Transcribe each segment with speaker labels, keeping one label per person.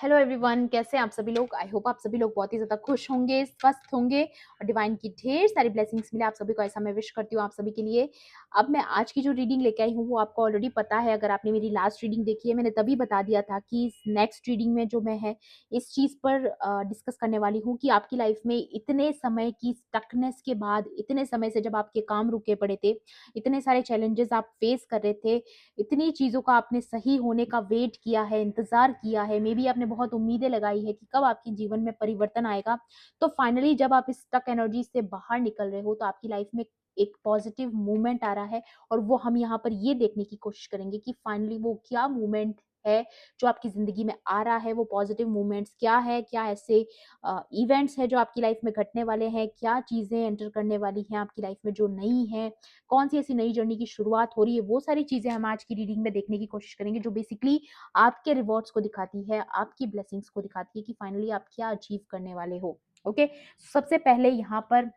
Speaker 1: Hello everyone, कैसे हैं आप सभी लोग। आई होप आप सभी लोग बहुत ही ज़्यादा खुश होंगे, स्वस्थ होंगे और डिवाइन की ढेर सारी ब्लेसिंग्स मिले आप सभी को, ऐसा मैं विश करती हूँ आप सभी के लिए। अब मैं आज की जो रीडिंग लेके आई हूँ वो आपको ऑलरेडी पता है। अगर आपने मेरी लास्ट रीडिंग देखी है, मैंने तभी बता दिया था कि नेक्स्ट रीडिंग में जो मैं है इस चीज़ पर डिस्कस करने वाली हूँ कि आपकी लाइफ में इतने समय की स्टकनेस के बाद, इतने समय से जब आपके काम रुके पड़े थे, इतने सारे चैलेंजेस आप फेस कर रहे थे, इतनी चीज़ों का आपने सही होने का वेट किया है, इंतज़ार किया है, मे बी आपने बहुत उम्मीदें लगाई है कि कब आपके जीवन में परिवर्तन आएगा। तो फाइनली जब आप इस स्टक एनर्जी से बाहर निकल रहे हो तो आपकी लाइफ में एक पॉजिटिव मूवमेंट आ रहा है। और वो हम यहाँ पर ये देखने की कोशिश करेंगे कि फाइनली वो क्या मूवमेंट है जो आपकी ज़िंदगी में आ रहा है। वो पॉजिटिव मूवमेंट्स क्या है, क्या ऐसे इवेंट्स हैं जो आपकी लाइफ में घटने वाले हैं, क्या चीज़ें एंटर करने वाली हैं आपकी लाइफ में जो नई हैं, कौन सी ऐसी नई जर्नी की शुरुआत हो रही है। वो सारी चीज़ें हम आज की रीडिंग में देखने की कोशिश करेंगे जो बेसिकली आपके रिवॉर्ड्स को दिखाती है, आपकी ब्लेसिंग्स को दिखाती है कि फाइनली आप क्या अचीव करने वाले हो। ओके, सबसे पहले यहाँ पर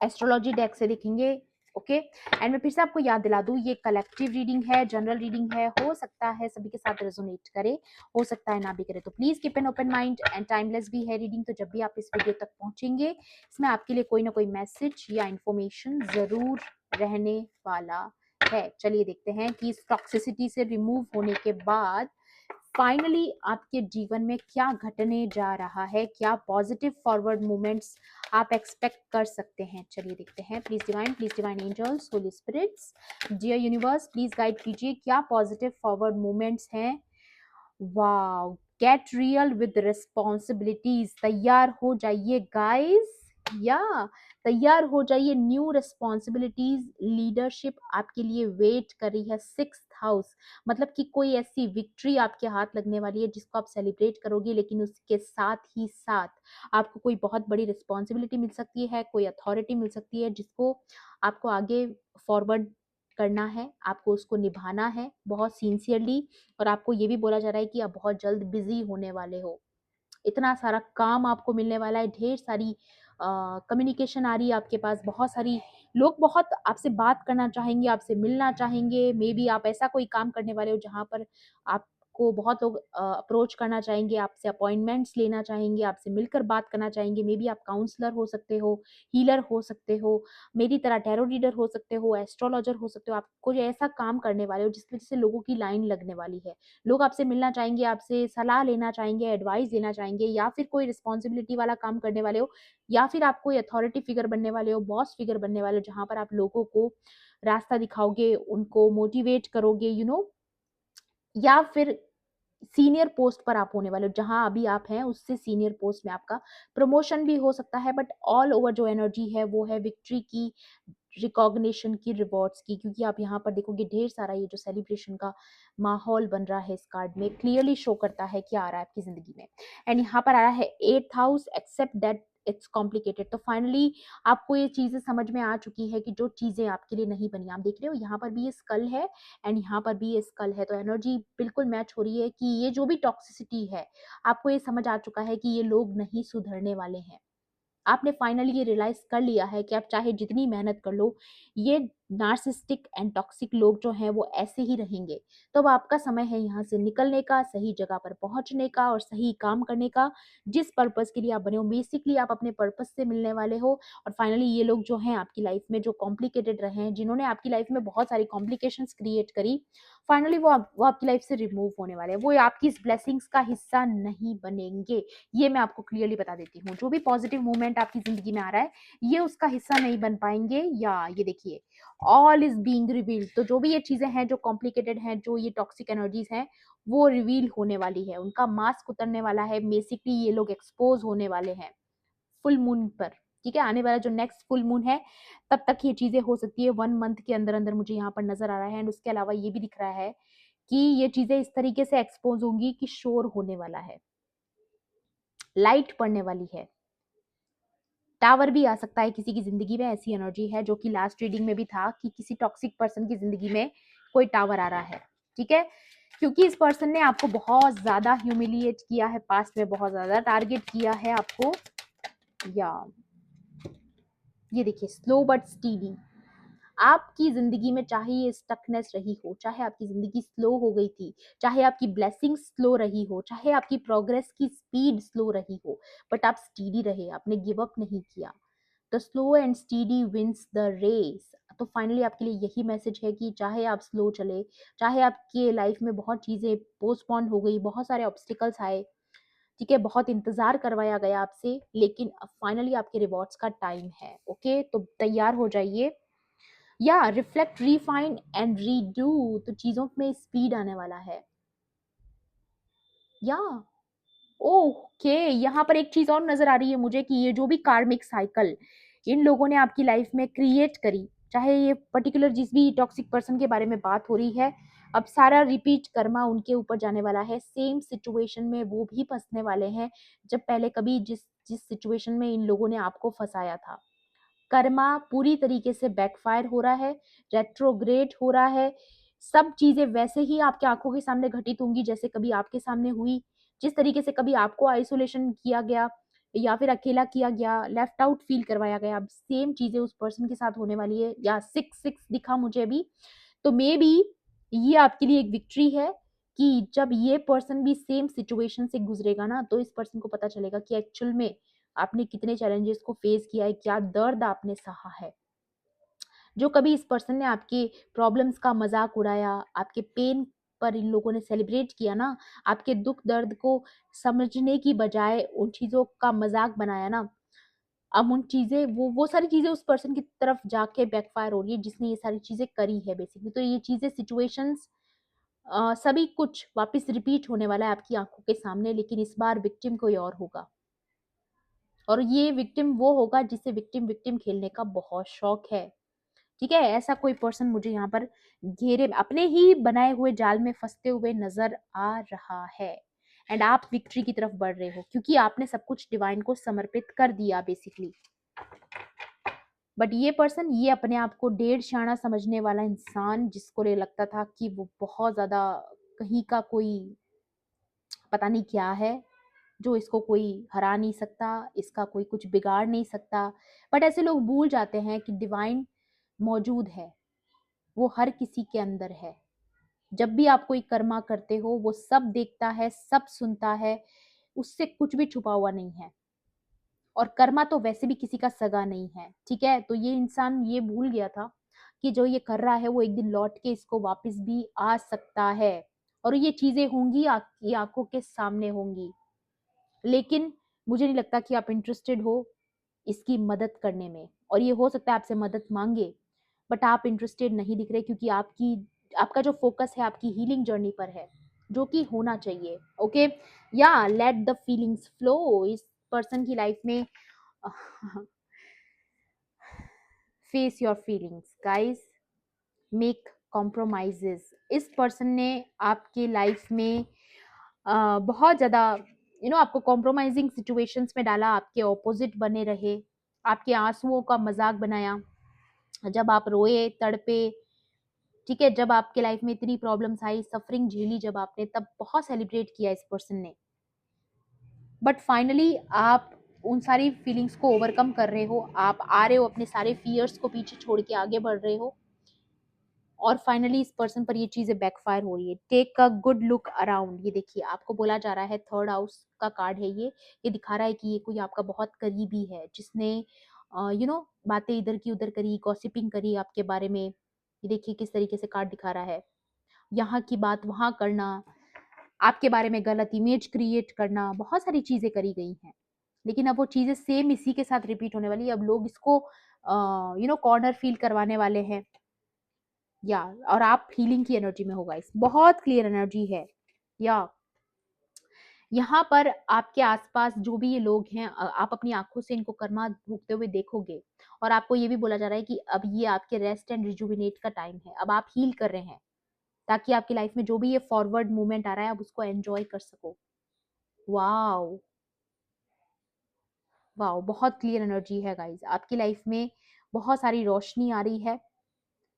Speaker 1: एस्ट्रोलॉजी डेक से देखेंगे। ओके, एंड मैं फिर से आपको याद दिला दूं, ये कलेक्टिव रीडिंग है, जनरल रीडिंग है, हो सकता है सभी के साथ रेजोनेट करे, हो सकता है ना भी करे। तो please keep an open mind and timeless भी है रीडिंग। तो जब भी आप इस वीडियो तक पहुंचेंगे इसमें आपके लिए कोई ना कोई मैसेज या इंफॉर्मेशन जरूर रहने वाला है। चलिए देखते हैं कि इस टॉक्सिसिटी से रिमूव होने के बाद फाइनली आपके जीवन में क्या घटने जा रहा है, क्या पॉजिटिव फॉरवर्ड मूवमेंट्स आप एक्सपेक्ट कर सकते हैं। चलिए देखते हैं। Please divine angels, holy spirits, dear universe, please guide कीजिए क्या पॉजिटिव फॉरवर्ड मूवमेंट्स हैं। Wow, get real with responsibilities. तैयार हो जाइए गाइस, या तैयार हो जाइए। न्यू रिस्पॉन्सिबिलिटीज, लीडरशिप आपके लिए वेट कर रही है। 6th हाउस मतलब कि कोई ऐसी विक्ट्री आपके हाथ लगने वाली है जिसको आप सेलिब्रेट करोगे, लेकिन उसके साथ ही साथ आपको कोई बहुत बड़ी रिस्पॉन्सिबिलिटी मिल सकती है, कोई अथॉरिटी मिल सकती है जिसको आपको आगे फॉरवर्ड करना है, आपको उसको निभाना है बहुत सिंसियरली। और आपको ये भी बोला जा रहा है कि आप बहुत जल्द बिजी होने वाले हो, इतना सारा काम आपको मिलने वाला है, ढेर सारी कम्युनिकेशन आ रही है आपके पास, बहुत सारी लोग बहुत आपसे बात करना चाहेंगे, आपसे मिलना चाहेंगे। मे बी आप ऐसा कोई काम करने वाले हो जहाँ पर आपको बहुत लोग अप्रोच करना चाहेंगे, आपसे अपॉइंटमेंट्स लेना चाहेंगे, आपसे मिलकर बात करना चाहेंगे। मे बी आप काउंसलर हो सकते हो, हीलर हो सकते हो, मेरी तरह टैरो रीडर हो सकते हो, एस्ट्रोलॉजर हो सकते हो। आप कोई ऐसा काम करने वाले हो जिसकी वजह से लोगों की लाइन लगने वाली है। लोग आपसे मिलना चाहेंगे, आपसे सलाह लेना चाहेंगे, एडवाइस लेना चाहेंगे, या फिर कोई रिस्पॉन्सिबिलिटी वाला काम करने वाले हो, या फिर आप कोई अथॉरिटी फिगर बनने वाले हो, बॉस फिगर बनने वाले हो, जहाँ पर आप लोगों को रास्ता दिखाओगे, उनको मोटिवेट करोगे, या फिर सीनियर पोस्ट पर आप होने वाले हो। जहां अभी आप हैं उससे सीनियर पोस्ट में आपका प्रमोशन भी हो सकता है। बट ऑल ओवर जो एनर्जी है वो है विक्ट्री की, रिकॉग्निशन की, रिवॉर्ड्स की। क्योंकि आप यहाँ पर देखोगे ढेर सारा ये जो सेलिब्रेशन का माहौल बन रहा है इस कार्ड में क्लियरली शो करता है क्या आ रहा है आपकी जिंदगी में। एंड यहाँ पर आ रहा है 8th house, except that it's complicated. तो फाइनली आपको ये चीजें समझ में आ चुकी है कि जो चीजें आपके लिए नहीं बनी, आप देख रहे हो यहाँ पर भी ये स्कल है एंड यहाँ पर भी ये स्कल है। तो एनर्जी बिल्कुल मैच हो रही है कि ये जो भी टॉक्सिसिटी है, आपको ये समझ आ चुका है कि ये लोग नहीं सुधरने वाले हैं। आपने फाइनली ये रियलाइज कर लिया है कि आप चाहे जितनी मेहनत कर लो, ये नार्सिस्टिक एंड टॉक्सिक लोग जो हैं वो ऐसे ही रहेंगे। तो अब आपका समय है यहाँ से निकलने का, सही जगह पर पहुंचने का और सही काम करने का, जिस पर्पस के लिए आप बने हो। बेसिकली आप अपने पर्पस से मिलने वाले हो। और फाइनली ये लोग जो हैं आपकी लाइफ में जो कॉम्प्लिकेटेड रहे हैं, जिन्होंने आपकी लाइफ में बहुत सारी कॉम्प्लिकेशंस क्रिएट करी, फाइनली वो आपकी लाइफ से रिमूव होने वाले हैं। वो आपकी इस ब्लेसिंग्स का हिस्सा नहीं बनेंगे। ये मैं आपको क्लियरली बता देती हूँ। जो भी पॉजिटिव मूवमेंट आपकी जिंदगी में आ रहा है ये उसका हिस्सा नहीं बन पाएंगे। या ये देखिए, ऑल इज बीइंग रिवील्ड। तो जो भी ये चीजें हैं जो कॉम्प्लिकेटेड हैं, जो ये टॉक्सिक एनर्जीज हैं, वो रिवील होने वाली है, उनका मास्क उतरने वाला है। बेसिकली ये लोग एक्सपोज होने वाले हैं फुल मून पर। ठीक है, आने वाला जो नेक्स्ट फुल मून है तब तक ये चीजें हो सकती है, 1 मंथ के अंदर अंदर मुझे यहाँ पर नजर आ रहा है। एंड उसके अलावा ये भी दिख रहा है कि ये चीजें इस तरीके से एक्सपोज होंगी कि शोर होने वाला है, लाइट पड़ने वाली है, टावर भी आ सकता है किसी की जिंदगी में। ऐसी एनर्जी है जो कि लास्ट रीडिंग में भी था कि किसी टॉक्सिक पर्सन की जिंदगी में कोई टावर आ रहा है। ठीक है, क्योंकि इस पर्सन ने आपको बहुत ज्यादा ह्यूमिलिएट किया है, पास्ट में बहुत ज्यादा टारगेट किया है आपको। या ये देखिए, स्लो बट स्टीडी, आपकी ज़िंदगी में चाहे ये स्टकनेस रही हो, चाहे आपकी ज़िंदगी स्लो हो गई थी, चाहे आपकी ब्लेसिंग्स स्लो रही हो, चाहे आपकी प्रोग्रेस की स्पीड स्लो रही हो, बट आप स्टीडी रहे, आपने गिव अप नहीं किया। The slow and steady wins the race. तो फाइनली आपके लिए यही मैसेज है कि चाहे आप स्लो चले, चाहे आपके लाइफ में बहुत चीज़ें पोस्टपोन हो गई, बहुत सारे ऑब्स्टिकल्स आए, ठीक है, बहुत इंतज़ार करवाया गया आपसे, लेकिन अब फाइनली आपके रिवॉर्ड्स का टाइम है। ओके, तो तैयार हो जाइए। या रिफ्लेक्ट, रिफाइन एंड रीडू, तो चीज़ों में स्पीड आने वाला है। या ओके, यहाँ पर एक चीज और नजर आ रही है मुझे कि ये जो भी कार्मिक साइकिल इन लोगों ने आपकी लाइफ में क्रिएट करी, चाहे ये पर्टिकुलर जिस भी टॉक्सिक पर्सन के बारे में बात हो रही है, अब सारा रिपीट कर्मा उनके ऊपर जाने वाला है। सेम सिचुएशन में वो भी फंसने वाले हैं जब पहले कभी जिस जिस सिचुएशन में इन लोगों ने आपको फंसाया था। कर्मा पूरी तरीके से बैकफायर हो रहा है, रेट्रोग्रेड हो रहा है। सब चीजें वैसे ही आपकी आंखों के सामने घटित होंगी जैसे कभी आपके सामने हुई। जिस तरीके से कभी आपको आइसोलेशन किया गया या फिर अकेला किया गया, लेफ्ट आउट फील करवाया गया, अब सेम चीजें उस पर्सन के साथ होने वाली है। या 6 6 दिखा मुझे अभी, तो मे बी ये आपके लिए एक विक्ट्री है कि जब ये पर्सन भी सेम सिचुएशन से गुजरेगा ना, तो इस पर्सन को पता चलेगा कि एक्चुअल में आपने कितने चैलेंजेस को फेस किया है, क्या दर्द आपने सहा है। जो कभी इस पर्सन ने आपके प्रॉब्लम्स का मजाक उड़ाया, आपके पेन पर इन लोगों ने सेलिब्रेट किया ना, आपके दुख दर्द को समझने की बजाय उन चीजों का मजाक बनाया ना, अब उन चीजें वो सारी चीजें उस पर्सन की तरफ जाके बैकफायर हो रही है जिसने ये सारी चीजें करी है बेसिकली। तो ये चीजें, सिचुएशंस, सभी कुछ वापस रिपीट होने वाला है आपकी आंखों के सामने, लेकिन इस बार विक्टिम कोई और होगा। और ये विक्टिम वो होगा जिसे विक्टिम विक्टिम खेलने का बहुत शौक है। ठीक है, ऐसा कोई पर्सन मुझे यहाँ पर घेरे अपने ही बनाए हुए जाल में फंसते हुए नजर आ रहा है। एंड आप विक्ट्री की तरफ बढ़ रहे हो क्योंकि आपने सब कुछ डिवाइन को समर्पित कर दिया बेसिकली। बट ये पर्सन, ये अपने आप को डेढ़ शाना समझने वाला इंसान, जिसको ये लगता था कि वो बहुत ज्यादा कहीं का कोई पता नहीं क्या है, जो इसको कोई हरा नहीं सकता, इसका कोई कुछ बिगाड़ नहीं सकता। बट ऐसे लोग भूल जाते हैं कि डिवाइन मौजूद है, वो हर किसी के अंदर है। जब भी आप कोई कर्मा करते हो, वो सब देखता है, सब सुनता है, उससे कुछ भी छुपा हुआ नहीं है। और कर्मा तो वैसे भी किसी का सगा नहीं है, ठीक है। तो ये इंसान ये भूल गया था कि जो ये कर रहा है वो एक दिन लौट के इसको वापस भी आ सकता है, और ये चीजें होंगी, आपकी आंखों के सामने होंगी। लेकिन मुझे नहीं लगता कि आप इंटरेस्टेड हो इसकी मदद करने में, और ये हो सकता है आपसे मदद मांगे, बट आप इंटरेस्टेड नहीं दिख रहे क्योंकि आपका जो फोकस है आपकी हीलिंग जर्नी पर है, जो कि होना चाहिए। ओके, या लेट द फीलिंग्स फ्लो। इस पर्सन की लाइफ में face your feelings guys, make compromises. इस पर्सन ने आपके लाइफ में बहुत ज़्यादा आपको कॉम्प्रोमाइजिंग सिचुएशंस में डाला, आपके ऑपोजिट बने रहे, आपके आंसुओं का मजाक बनाया, जब आप रोए तड़पे, ठीक है, जब आपके लाइफ में इतनी प्रॉब्लम्स आई, सफरिंग झेली जब आपने, तब बहुत सेलिब्रेट किया इस पर्सन ने। बट फाइनली आप उन सारी फीलिंग्स को ओवरकम कर रहे हो, आप आ रहे हो, अपने सारे फियर्स को पीछे छोड़ के आगे बढ़ रहे हो, और फाइनली इस पर्सन पर ये चीजें बैकफायर हो रही है। Take a good look around. ये देखिए, आपको बोला जा रहा है, थर्ड हाउस का कार्ड है ये दिखा रहा है कि ये कोई आपका बहुत करीबी है जिसने बातें इधर की उधर करी, गॉसिपिंग करी आपके बारे में। ये देखिए किस तरीके से कार्ड दिखा रहा है, यहाँ की बात वहां करना, आपके बारे में गलत इमेज क्रिएट करना, बहुत सारी चीजें करी गई हैं। लेकिन अब वो चीजें सेम इसी के साथ रिपीट होने वाली है। अब लोग इसको कॉर्नर फील करवाने वाले हैं, या और आप हीलिंग की एनर्जी में होगा, इस बहुत क्लियर एनर्जी है। या यहाँ पर आपके आसपास जो भी ये लोग हैं, आप अपनी आंखों से इनको कर्मा भोगते हुए देखोगे, और आपको ये भी बोला जा रहा है कि अब ये आपके रेस्ट एंड रिजुविनेट का टाइम है। अब आप हील कर रहे हैं ताकि आपकी लाइफ में जो भी ये फॉरवर्ड मूवमेंट आ रहा है आप उसको एंजॉय कर सको। वाओ, वाओ, बहुत क्लियर एनर्जी है गाइज आपकी लाइफ में। बहुत सारी रोशनी आ रही है,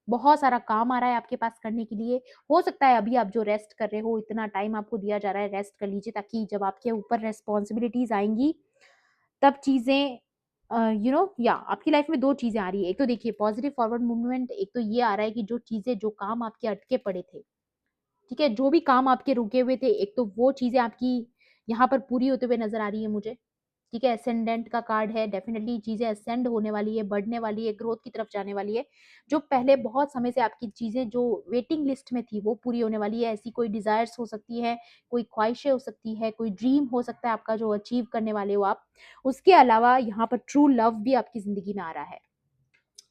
Speaker 1: बहुत सारा काम आ रहा है आपके पास करने के लिए। हो सकता है अभी आप जो रेस्ट कर रहे हो, इतना टाइम आपको दिया जा रहा है, रेस्ट कर लीजिए, ताकि जब आपके ऊपर रेस्पॉन्सिबिलिटीज आएंगी तब चीजें या आपकी लाइफ में 2 चीज़ें आ रही है। एक तो देखिए पॉजिटिव फॉरवर्ड मूवमेंट, एक तो ये आ रहा है कि जो चीज़ें, जो काम आपके अटके पड़े थे, ठीक है? जो भी काम आपके रुके हुए थे, एक तो वो चीज़ें आपकी यहाँ पर पूरी होते हुए नज़र आ रही है मुझे। ठीक है? असेंडेंट का कार्ड है, डेफ़िनिटली चीज़ें असेंड होने वाली है, बढ़ने वाली है, ग्रोथ की तरफ जाने वाली है। जो पहले बहुत समय से आपकी चीज़ें जो वेटिंग लिस्ट में थी, वो पूरी होने वाली है। ऐसी कोई डिज़ायर्स हो सकती है, कोई ख्वाहिशें हो सकती है, कोई ड्रीम हो सकता है आपका जो अचीव करने वाले हो आप। उसके अलावा यहाँ पर ट्रू लव भी आपकी ज़िंदगी में आ रहा है।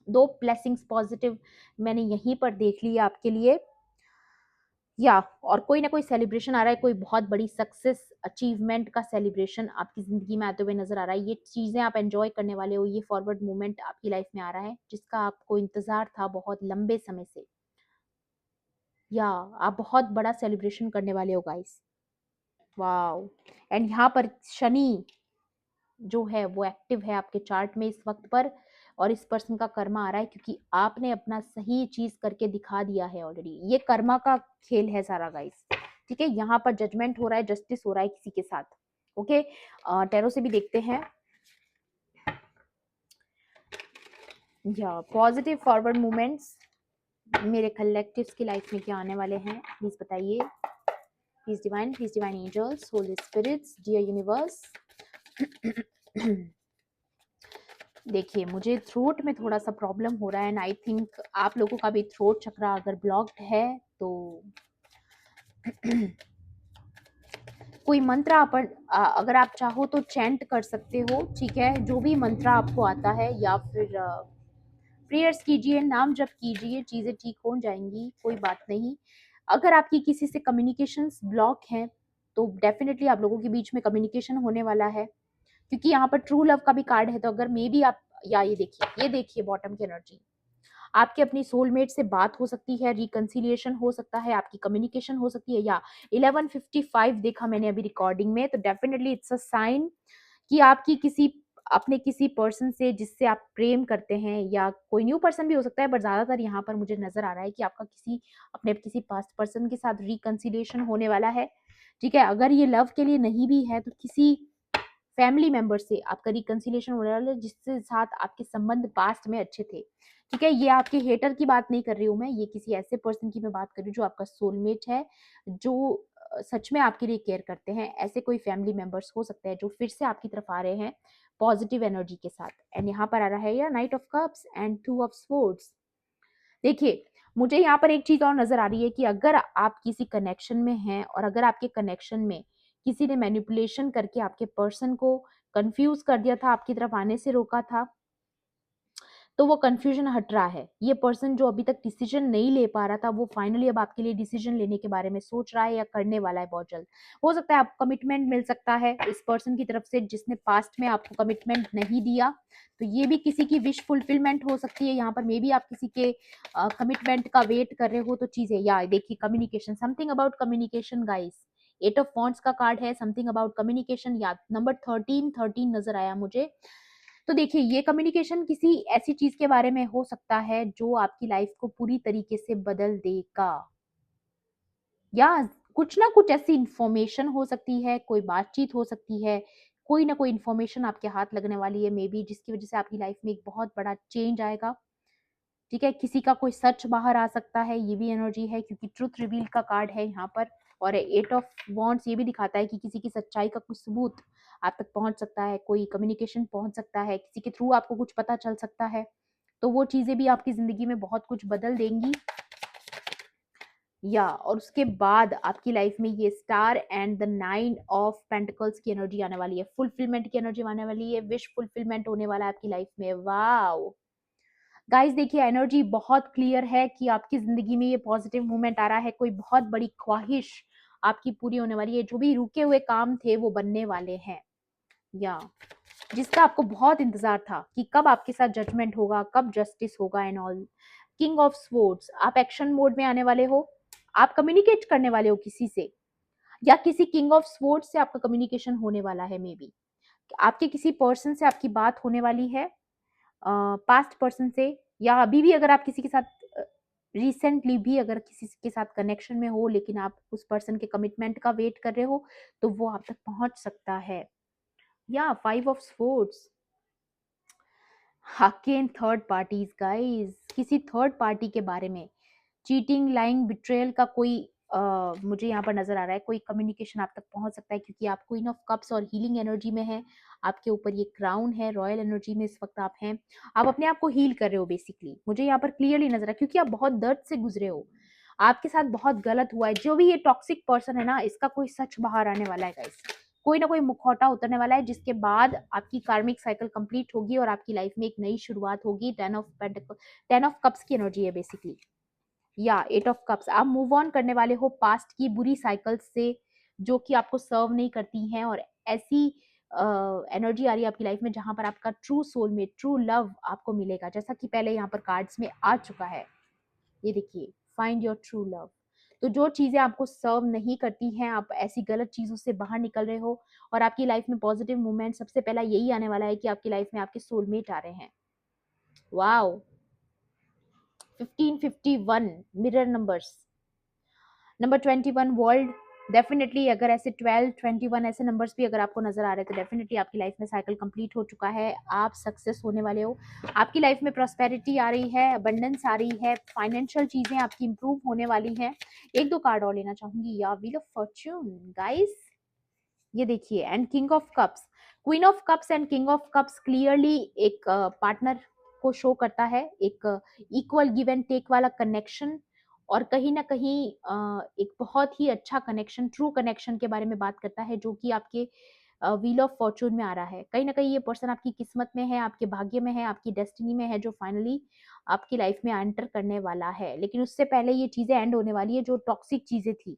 Speaker 1: 2 ब्लेसिंग्स पॉज़िटिव मैंने यहीं पर देख ली है आपके लिए। या और कोई ना कोई सेलिब्रेशन आ रहा है, कोई बहुत बड़ी सक्सेस अचीवमेंट का सेलिब्रेशन आपकी ज़िंदगी में आते हुए नज़र आ रहा है। ये चीज़ें आप एन्जॉय करने वाले हो, ये फॉरवर्ड मूवमेंट आपकी लाइफ में आ रहा है, जिसका आपको इंतज़ार था बहुत लंबे समय से। या आप बहुत बड़ा सेलिब्रेशन करने वाले हो गाइस। वॉव! एंड यहाँ पर शनि जो है वो एक्टिव है आपके चार्ट में इस वक़्त पर, और इस पर्सन का कर्मा आ रहा है क्योंकि आपने अपना सही चीज़ करके दिखा दिया है ऑलरेडी। ये कर्मा का खेल है सारा गाइस, ठीक है? यहाँ पर जजमेंट हो रहा है, जस्टिस हो रहा है किसी के साथ, ओके? टैरो से भी देखते हैं। या पॉजिटिव फॉरवर्ड मूवमेंट्स मेरे कलेक्टिव्स की लाइफ में क्या आने वाले हैं, प्लीज़ बताइए। Please divine angels, holy spirits, dear universe. देखिए, मुझे थ्रोट में थोड़ा-सा प्रॉब्लम हो रहा है एंड आई थिंक आप लोगों का भी थ्रोट चक्रा अगर ब्लॉक्ड है तो कोई मंत्र अगर आप चाहो तो चैंट कर सकते हो, ठीक है? जो भी मंत्र आपको आता है, या फिर प्रेयर्स कीजिए, नाम जप कीजिए, चीज़ें ठीक हो जाएँगी, कोई बात नहीं। अगर आपकी किसी से कम्युनिकेशंस ब्लॉक हैं, तो डेफ़िनिटली आप लोगों के बीच में कम्युनिकेशन होने वाला है। क्योंकि यहाँ पर ट्रू लव का भी कार्ड है, तो अगर मे बी आप, या ये देखिए बॉटम की एनर्जी, आपकी अपनी सोलमेट से बात हो सकती है, रिकंसिलिएशन हो सकता है, आपकी कम्युनिकेशन हो सकती है। या 11:55 देखा मैंने अभी रिकॉर्डिंग में, तो डेफिनेटली इट्स अ साइन कि आपकी किसी पर्सन से जिससे आप प्रेम करते हैं, या कोई न्यू पर्सन भी हो सकता है, बट ज्यादातर यहाँ पर मुझे नजर आ रहा है कि आपका किसी पास्ट पर्सन के साथ रिकंसिलिएशन होने वाला है। ठीक है? अगर ये लव के लिए नहीं भी है, तो किसी फैमिली मेंबर से आपका रिकंसिलिएशन होने वाला है, जिसके साथ आपके संबंध पास्ट में अच्छे थे। ठीक है? ये आपके हेटर की बात नहीं कर रही हूँ मैं, ये किसी ऐसे पर्सन की मैं बात कर रही हूँ जो आपका सोलमेट है, जो सच में आपके लिए केयर करते हैं। ऐसे कोई फैमिली मेंबर्स हो सकते हैं जो फिर से आपकी तरफ आ रहे हैं पॉजिटिव एनर्जी के साथ। एंड यहाँ पर आ रहा है या night of cups and two of swords. देखिए, मुझे यहाँ पर एक चीज और नजर आ रही है कि अगर आप किसी कनेक्शन में हैं, और अगर आपके कनेक्शन में किसी ने मैनिपुलेशन करके आपके पर्सन को कंफ्यूज कर दिया था, आपकी तरफ आने से रोका था, तो वो कंफ्यूजन हट रहा है। ये पर्सन जो अभी तक डिसीजन नहीं ले पा रहा था, वो फाइनली अब आपके लिए डिसीजन लेने के बारे में सोच रहा है या करने वाला है बहुत जल्द। हो सकता है आपको कमिटमेंट मिल सकता है इस पर्सन की तरफ से जिसने पास्ट में आपको कमिटमेंट नहीं दिया। तो ये भी किसी की विश फुलफिलमेंट हो सकती है। यहाँ पर मे बी आप किसी के कमिटमेंट का वेट कर रहे हो, तो चीजें, या देखिए communication, something about communication guys. 8 of wands का कार्ड है, समथिंग अबाउट कम्युनिकेशन, या नंबर 13 नजर आया मुझे। तो देखिए, ये कम्युनिकेशन किसी ऐसी चीज के बारे में हो सकता है जो आपकी लाइफ को पूरी तरीके से बदल देगा, या कुछ ना कुछ ऐसी इंफॉर्मेशन हो सकती है, कोई बातचीत हो सकती है, कोई ना कोई इंफॉर्मेशन आपके हाथ लगने वाली है मे बी, जिसकी वजह से आपकी लाइफ में एक बहुत बड़ा चेंज आएगा। ठीक है? किसी का कोई सच बाहर आ सकता है, ये भी एनर्जी है क्योंकि ट्रुथ रिवील का कार्ड है यहाँ पर। और 8 ऑफ वॉन्ड्स ये भी दिखाता है कि किसी की सच्चाई का कुछ सबूत आप तक पहुंच सकता है, कोई कम्युनिकेशन पहुंच सकता है, किसी के थ्रू आपको कुछ पता चल सकता है। तो वो चीजें भी आपकी जिंदगी में बहुत कुछ बदल देंगी। या और उसके बाद आपकी लाइफ में ये star and the 9 of pentacles की एनर्जी आने वाली है, फुलफिलमेंट की एनर्जी आने वाली है, विश फुलफिलमेंट होने वाला है आपकी लाइफ में। वाओ गाइस, देखिए एनर्जी बहुत क्लियर है कि आपकी जिंदगी में ये पॉजिटिव मूवमेंट आ रहा है, कोई बहुत बड़ी ख्वाहिश आपकी पूरी होने वाली है, जो भी रुके हुए काम थे वो बनने वाले हैं। या जिसका आपको बहुत इंतजार था कि कब आपके साथ जजमेंट होगा, कब जस्टिस होगा and all. King of swords, आप एक्शन मोड में आने वाले हो, आप कम्युनिकेट करने वाले हो किसी से, या किसी किंग ऑफ स्वॉर्ड्स से आपका कम्युनिकेशन होने वाला है मे बी। आपके किसी पर्सन से आपकी बात होने वाली है, पास्ट पर्सन से, या अभी भी अगर आप किसी के साथ रिसेंटली भी अगर किसी के साथ कनेक्शन में हो, लेकिन आप उस पर्सन के कमिटमेंट का वेट कर रहे हो, तो वो आप तक पहुंच सकता है। या 5 of swords, again third parties guys, किसी थर्ड पार्टी के बारे में चीटिंग, लाइंग, बिट्रेयल का कोई मुझे यहाँ पर नजर आ रहा है। कोई कम्युनिकेशन आप तक पहुंच सकता है क्योंकि आप क्वीन ऑफ कप्स और हीलिंग एनर्जी में हैं। आपके ऊपर ये क्राउन है, रॉयल एनर्जी में इस वक्त आप हैं। आप अपने आप को हील कर रहे हो बेसिकली, मुझे यहाँ पर क्लियरली नजर आ रहा है क्योंकि आप बहुत दर्द से गुजरे हो। आपके साथ बहुत गलत हुआ है। जो भी ये टॉक्सिक पर्सन है ना, इसका कोई सच बाहर आने वाला है गाइस। कोई ना कोई मुखौटा उतरने वाला है जिसके बाद आपकी कार्मिक साइकिल कंप्लीट होगी और आपकी लाइफ में एक नई शुरुआत होगी। टेन ऑफ कप्स की एनर्जी है बेसिकली, या एट ऑफ कप्स। आप मूव ऑन करने वाले हो पास्ट की बुरी साइकिल से जो कि आपको सर्व नहीं करती हैं, और ऐसी एनर्जी आ रही है आपकी लाइफ में जहां पर आपका ट्रू सोलमेट, ट्रू लव आपको मिलेगा, जैसा कि पहले यहाँ पर कार्ड्स में आ चुका है। ये देखिए, फाइंड योर ट्रू लव। तो जो चीजें आपको सर्व नहीं करती हैं, आप ऐसी गलत चीजों से बाहर निकल रहे हो और आपकी लाइफ में पॉजिटिव मूवमेंट सबसे पहला यही आने वाला है कि आपकी लाइफ में आपके सोलमेट आ रहे हैं। Wow, 1551 mirror numbers, number 21 world. Definitely अगर ऐसे 12, 21 ऐसे नंबर्स भी अगर आपको नजर आ रहे हैं तो डेफिनेटली आपकी लाइफ में साइकिल कंप्लीट हो चुका है। आप सक्सेस होने वाले हो। आपकी लाइफ में प्रॉस्पेरिटी आ रही है, अबंडेंस आ रही है, फाइनेंशियल चीजें आपकी इंप्रूव होने वाली हैं। एक दो कार्ड और लेना चाहूंगी, या व्हील ऑफ फॉर्च्यून गाइस, ये देखिए, and king of cups. Queen of cups and king of cups clearly एक पार्टनर को शो करता है, एक इक्वल गिव एंड टेक वाला कनेक्शन, और कहीं ना कहीं एक बहुत ही अच्छा कनेक्शन, ट्रू कनेक्शन के बारे में बात करता है जो कि आपके व्हील ऑफ फॉर्चून में आ रहा है। कहीं ना कहीं ये पर्सन आपकी किस्मत में है, आपके भाग्य में है, आपकी डेस्टिनी में है, जो फाइनली आपकी लाइफ में एंटर करने वाला है। लेकिन उससे पहले ये चीजें एंड होने वाली है, जो टॉक्सिक चीजें थी,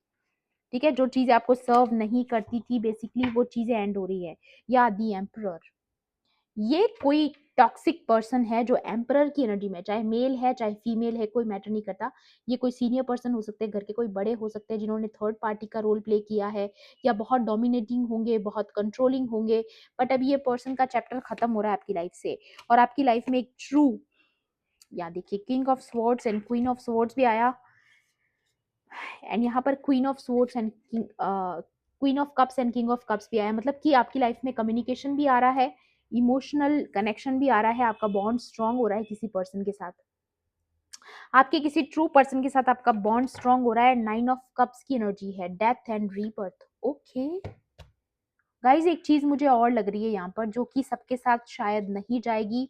Speaker 1: ठीक है, जो चीजें आपको सर्व नहीं करती थी बेसिकली, वो चीजें एंड हो रही है। या दी एम्परर, ये कोई टॉक्सिक पर्सन है जो एम्परर की एनर्जी में, चाहे मेल है चाहे फीमेल है, कोई मैटर नहीं करता। ये कोई सीनियर पर्सन हो सकते हैं, घर के कोई बड़े हो सकते हैं जिन्होंने थर्ड पार्टी का रोल प्ले किया है, या बहुत डोमिनेटिंग होंगे, बहुत कंट्रोलिंग होंगे। बट अभी ये पर्सन का चैप्टर खत्म हो रहा है आपकी लाइफ से, और आपकी लाइफ में एक ट्रू, या देखिए, king of swords and queen of swords भी आया, एंड यहाँ पर queen of swords and queen of cups and king of cups भी आया। मतलब कि आपकी लाइफ में कम्युनिकेशन भी आ रहा है, इमोशनल कनेक्शन भी आ रहा है, आपका बॉन्ड स्ट्रांग हो रहा है किसी पर्सन के साथ, आपके किसी ट्रू पर्सन के साथ आपका बॉन्ड स्ट्रांग हो रहा है। 9 ऑफ कप्स की एनर्जी है, death and rebirth. Okay guys, एक चीज मुझे और लग रही है यहाँ पर, जो कि सबके साथ शायद नहीं जाएगी,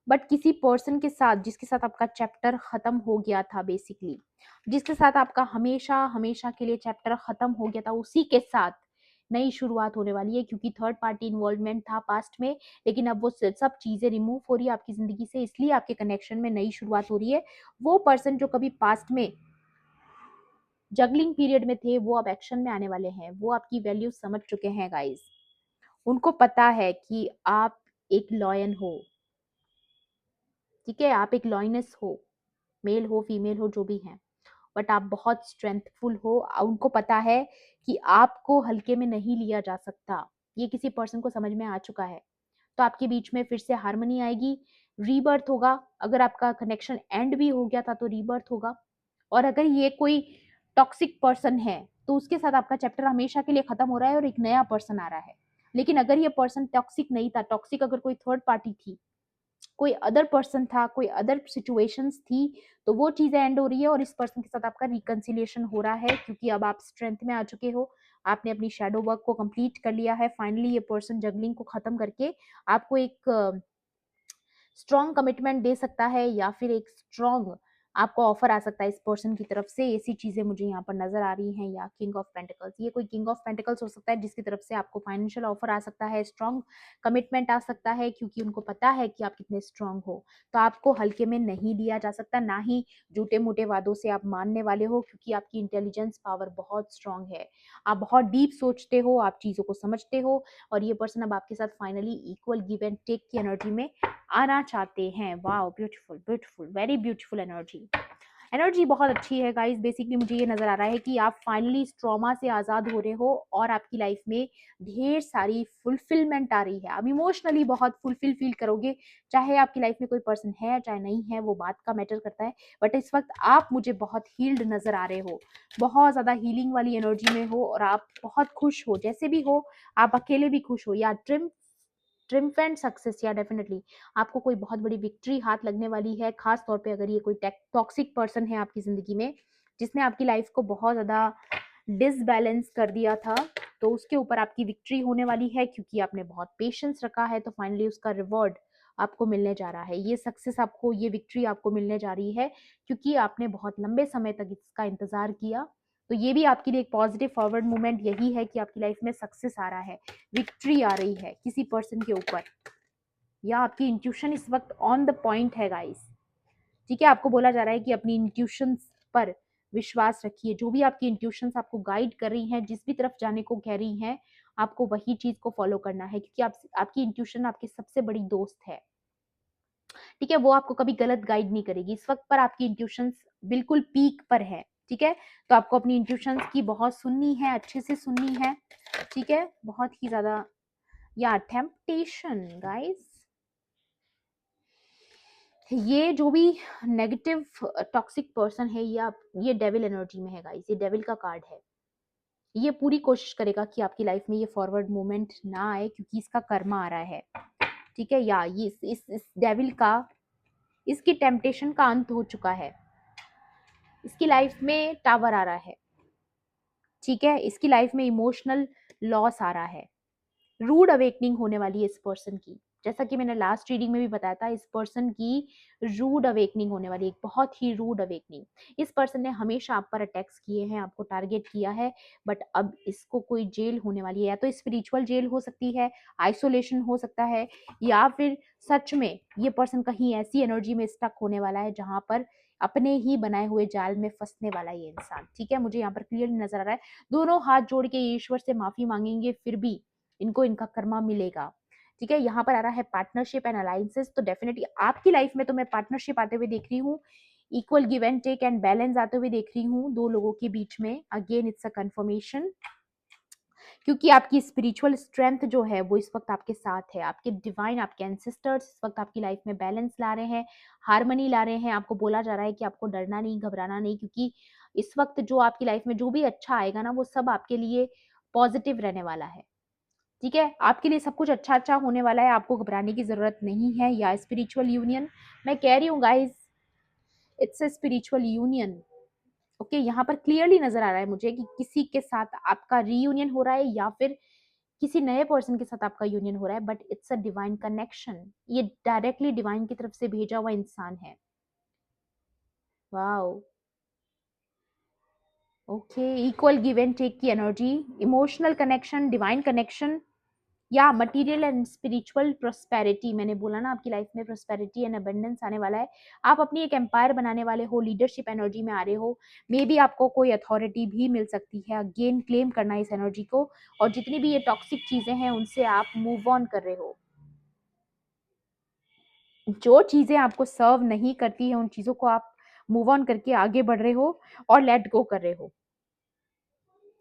Speaker 1: बट किसी पर्सन के साथ जिसके साथ आपका चैप्टर खत्म हो गया था बेसिकली, जिसके साथ आपका हमेशा हमेशा के लिए चैप्टर खत्म हो गया था, उसी के साथ नई शुरुआत होने वाली है। क्योंकि थर्ड पार्टी इन्वॉल्वमेंट था पास्ट में, लेकिन अब वो सब चीजें रिमूव हो रही है आपकी जिंदगी से, इसलिए आपके कनेक्शन में नई शुरुआत हो रही है। वो पर्सन जो कभी पास्ट में जगलिंग पीरियड में थे, वो अब एक्शन में आने वाले हैं। वो आपकी वैल्यू समझ चुके हैं गाइज। उनको पता है कि आप एक लॉयन हो, ठीक है, आप एक लॉयनेस हो, मेल हो फीमेल हो जो भी हैं, बट आप बहुत स्ट्रेंथफुल हो। उनको पता है कि आपको हल्के में नहीं लिया जा सकता। ये किसी पर्सन को समझ में आ चुका है। तो आपके बीच में फिर से हार्मनी आएगी, रीबर्थ होगा। अगर आपका कनेक्शन एंड भी हो गया था तो रीबर्थ होगा। और अगर ये कोई टॉक्सिक पर्सन है तो उसके साथ आपका चैप्टर हमेशा के लिए खत्म हो रहा है और एक नया पर्सन आ रहा है। लेकिन अगर ये पर्सन टॉक्सिक नहीं था, टॉक्सिक अगर कोई थर्ड पार्टी थी, कोई अदर पर्सन था, कोई अदर सिचुएशंस थी, तो वो चीजें एंड हो रही है और इस पर्सन के साथ आपका रिकंसिलिएशन हो रहा है, क्योंकि अब आप स्ट्रेंथ में आ चुके हो। आपने अपनी शैडो वर्क को कंप्लीट कर लिया है। फाइनली ये पर्सन जगलिंग को खत्म करके आपको एक स्ट्रॉन्ग कमिटमेंट दे सकता है, या फिर एक स्ट्रॉन्ग आपको ऑफर आ सकता है इस पर्सन की तरफ से। ऐसी चीजें मुझे यहाँ पर नजर आ रही हैं। या किंग ऑफ पेंटिकल्स, ये कोई किंग ऑफ पेंटिकल्स हो सकता है जिसकी तरफ से आपको फाइनेंशियल ऑफर आ सकता है, स्ट्रॉन्ग कमिटमेंट आ सकता है, क्योंकि उनको पता है कि आप कितने स्ट्रॉन्ग हो। तो आपको हल्के में नहीं लिया जा सकता, ना ही झूठे मूठे वादों से आप मानने वाले हो, क्योंकि आपकी इंटेलिजेंस पावर बहुत स्ट्रॉन्ग है। आप बहुत डीप सोचते हो, आप चीजों को समझते हो, और ये पर्सन अब आपके साथ finally equal give and take की एनर्जी में आना चाहते हैं। Wow, beautiful beautiful, very beautiful energy. Energy बहुत अच्छी है गाइस। बेसिकली मुझे ये नजर आ रहा है कि आप फाइनली इस ट्रॉमा से आजाद हो रहे हो और आपकी लाइफ में ढेर सारी फुलफिलमेंट आ रही है। आप इमोशनली बहुत फुलफिल फील करोगे, चाहे आपकी लाइफ में कोई पर्सन है चाहे नहीं है, वो बात का मैटर करता है। बट इस वक्त आप मुझे बहुत हील्ड नजर आ रहे हो, बहुत ज्यादा हीलिंग वाली एनर्जी में हो, और आप बहुत खुश हो, जैसे भी हो, आप अकेले भी खुश हो, या ट्रिम ट्रिम्फेंट सक्सेस या डेफिनेटली आपको कोई बहुत बड़ी विक्ट्री हाथ लगने वाली है, खास तौर पे अगर ये कोई टॉक्सिक पर्सन है आपकी ज़िंदगी में, जिसने आपकी लाइफ को बहुत ज़्यादा डिसबैलेंस कर दिया था, तो उसके ऊपर आपकी विक्ट्री होने वाली है क्योंकि आपने बहुत पेशेंस रखा है, तो फाइनली उसका रिवॉर्ड आपको मिलने जा रहा है। ये सक्सेस आपको, ये विक्ट्री आपको मिलने जा रही है क्योंकि आपने बहुत लंबे समय तक इसका इंतज़ार किया। तो ये भी आपके लिए एक पॉजिटिव फॉरवर्ड मूवमेंट यही है कि आपकी लाइफ में सक्सेस आ रहा है, विक्ट्री आ रही है किसी पर्सन के ऊपर, या आपकी इंट्यूशन इस वक्त ऑन द पॉइंट है गाइस। ठीक है, आपको बोला जा रहा है कि अपनी इंट्यूशंस पर विश्वास रखिए। जो भी आपकी इंट्यूशंस आपको गाइड कर रही हैं, जिस भी तरफ जाने को कह रही हैं, आपको वही चीज को फॉलो करना है क्योंकि आपकी इंट्यूशन आपकी सबसे बड़ी दोस्त है। ठीक है, वो आपको कभी गलत गाइड नहीं करेगी। इस वक्त पर आपकी इंट्यूशंस बिल्कुल पीक पर है। ठीक है, तो आपको अपनी इंट्यूशंस की बहुत सुननी है, अच्छे से सुननी है। ठीक है, बहुत ही ज्यादा। या टेम्पटेशन गाइस, ये जो भी नेगेटिव टॉक्सिक पर्सन है, ये डेविल एनर्जी में है गाइस, ये डेविल का कार्ड है। ये पूरी कोशिश करेगा कि आपकी लाइफ में ये फॉरवर्ड मूवमेंट ना आए क्योंकि इसका कर्मा आ रहा है। ठीक है, या ये इस डेविल का, इसकी टेम्पटेशन का अंत हो चुका है। इसकी लाइफ में टावर आ रहा है। ठीक है, इसकी लाइफ में इमोशनल लॉस आ रहा है, रूड अवेकनिंग होने वाली है इस पर्सन की। जैसा कि मैंने लास्ट रीडिंग में भी बताया था, इस पर्सन की रूड अवेकनिंग होने वाली है, एक बहुत ही रूड अवेकनिंग। इस पर्सन ने हमेशा आप पर अटैक्स किए हैं, आपको टारगेट किया है, बट अब इसको कोई जेल होने वाली है। या तो स्पिरिचुअल जेल हो सकती है, आइसोलेशन हो सकता है, या फिर सच में ये पर्सन कहीं ऐसी एनर्जी में स्टक होने वाला है जहां पर अपने ही बनाए हुए जाल में फंसने वाला ये इंसान। ठीक है, मुझे यहाँ पर क्लियरली नजर आ रहा है। दोनों हाथ जोड़ के ईश्वर से माफी मांगेंगे, फिर भी इनको इनका कर्मा मिलेगा। ठीक है, यहाँ पर आ रहा है पार्टनरशिप एंड अलायंसेस, तो डेफिनेटली आपकी लाइफ में तो मैं पार्टनरशिप आते हुए देख रही हूँ, equal give and take and balance आते हुए देख रही हूँ दो लोगों के बीच में। अगेन इट्स अ कंफर्मेशन, क्योंकि आपकी स्पिरिचुअल स्ट्रेंथ जो है वो इस वक्त आपके साथ है। आपके डिवाइन, आपके एंसेस्टर्स इस वक्त आपकी लाइफ में बैलेंस ला रहे हैं, हार्मनी ला रहे हैं। आपको बोला जा रहा है कि आपको डरना नहीं, घबराना नहीं, क्योंकि इस वक्त जो आपकी लाइफ में जो भी अच्छा आएगा ना, वो सब आपके लिए पॉजिटिव रहने वाला है। ठीक है, आपके लिए सब कुछ अच्छा अच्छा होने वाला है, आपको घबराने की जरूरत नहीं है। या स्पिरिचुअल यूनियन, मैं कह रही हूँ guys, it's a spiritual union. Okay, यहाँ पर क्लियरली नजर आ रहा है मुझे कि किसी के साथ आपका रीयूनियन हो रहा है या फिर किसी नए पर्सन के साथ आपका यूनियन हो रहा है, but it's a divine connection. ये डायरेक्टली डिवाइन की तरफ से भेजा हुआ इंसान है। Wow, okay, equal give and take की energy, emotional connection, divine connection, या मटेरियल एंड स्पिरिचुअल प्रोस्पेरिटी। मैंने बोला ना, आपकी लाइफ में प्रोस्पेरिटी एंड अबंडेंस आने वाला है। आप अपनी एक एम्पायर बनाने वाले हो, लीडरशिप एनर्जी में आ रहे हो। मे बी आपको कोई अथॉरिटी भी मिल सकती है, अगेन क्लेम करना है इस एनर्जी को। और जितनी भी ये टॉक्सिक चीजें हैं उनसे आप मूव ऑन कर रहे हो। जो चीजें आपको सर्व नहीं करती है उन चीजों को आप मूव ऑन करके आगे बढ़ रहे हो और लेट गो कर रहे हो।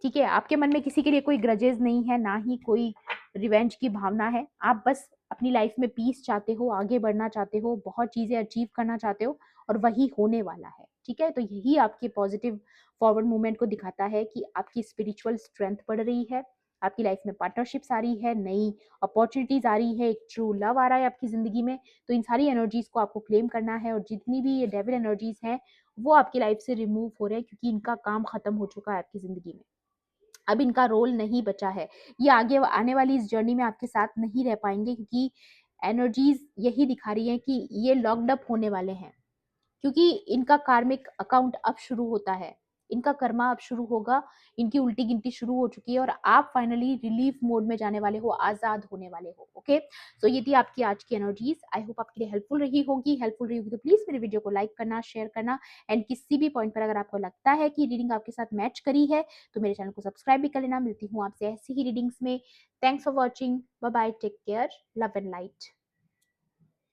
Speaker 1: ठीक है, आपके मन में किसी के लिए कोई ग्रजेस नहीं है, ना ही कोई रिवेंज की भावना है। आप बस अपनी लाइफ में पीस चाहते हो, आगे बढ़ना चाहते हो, बहुत चीजें अचीव करना चाहते हो, और वही होने वाला है। ठीक है, तो यही आपके पॉजिटिव फॉरवर्ड मूवमेंट को दिखाता है कि आपकी स्पिरिचुअल स्ट्रेंथ बढ़ रही है, आपकी लाइफ में पार्टनरशिप्स आ रही है, नई अपॉर्चुनिटीज आ रही है, एक ट्रू लव आ रहा है आपकी जिंदगी में। तो इन सारी एनर्जीज को आपको क्लेम करना है, और जितनी भी ये डेविल एनर्जीज हैं वो आपकी लाइफ से रिमूव हो रहे हैं क्योंकि इनका काम खत्म हो चुका है आपकी जिंदगी में। अब इनका रोल नहीं बचा है। ये आगे आने वाली इस जर्नी में आपके साथ नहीं रह पाएंगे क्योंकि एनर्जीज यही दिखा रही हैं कि ये लॉक्ड अप होने वाले हैं, क्योंकि इनका कार्मिक अकाउंट अब शुरू होता है, इनका कर्मा अब शुरू होगा, इनकी उल्टी गिनती शुरू हो चुकी है और आप फाइनली रिलीफ मोड में जाने वाले हो, आजाद होने वाले हो। ओके, सो ये थी आपकी आज की एनर्जीज। आई होप आपके लिए हेल्पफुल रही होगी तो प्लीज मेरे वीडियो को लाइक करना, शेयर करना, एंड किसी भी पॉइंट पर अगर आपको लगता है कि रीडिंग आपके साथ मैच करी है तो मेरे चैनल को सब्सक्राइब भी कर लेना। मिलती हूँ आपसे ऐसी ही रीडिंग्स में। Thanks for watching, bye bye, take care, love and light.